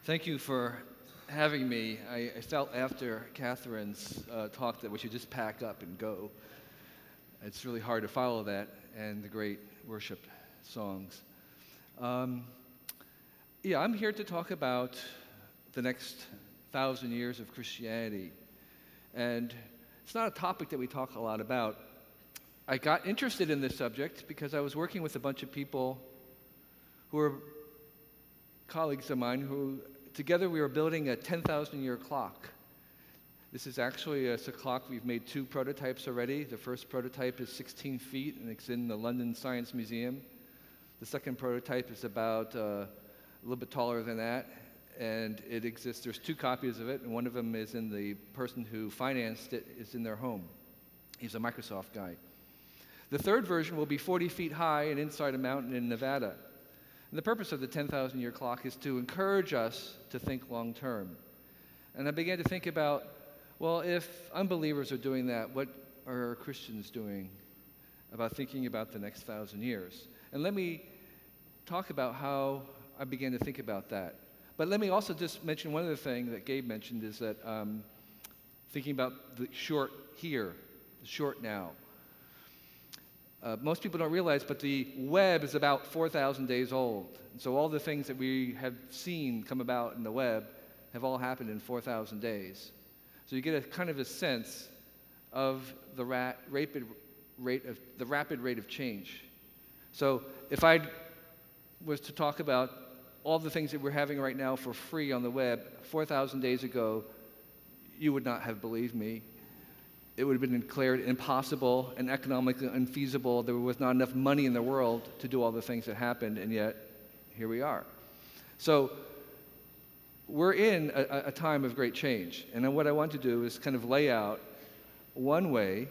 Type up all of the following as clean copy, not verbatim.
Thank you for having me. I felt after Catherine's talk that we should just pack up and go. It's really hard to follow that and the great worship songs. I'm here to talk about the next 1,000 years of Christianity. And it's not a topic that we talk a lot about. I got interested in this subject because I was working with a bunch of people who were colleagues of mine who together we were building a 10,000-year clock. This is actually a clock. We've made 2 prototypes already. The first prototype is 16 feet, and it's in the London Science Museum. The second prototype is about a little bit taller than that, and it exists. There's 2 copies of it, and one of them is in the person who financed it is in their home. He's a Microsoft guy. The third version will be 40 feet high and inside a mountain in Nevada. And the purpose of the 10,000-year clock is to encourage us to think long term. And I began to think about, well, if unbelievers are doing that, what are Christians doing about thinking about the next 1,000 years? And let me talk about how I began to think about that. But let me also just mention one other thing that Gabe mentioned is that thinking about the short here, the short now. Most people don't realize, but the web is about 4,000 days old. And so all the things that we have seen come about in the web have all happened in 4,000 days. So you get a kind of a sense of the rapid rate of change. So if I was to talk about all the things that we're having right now for free on the web 4,000 days ago, you would not have believed me. It would have been declared impossible and economically unfeasible. There was not enough money in the world to do all the things that happened, and yet here we are. So we're in a time of great change, and what I want to do is kind of lay out one way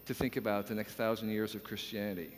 to think about the next 1,000 years of Christianity.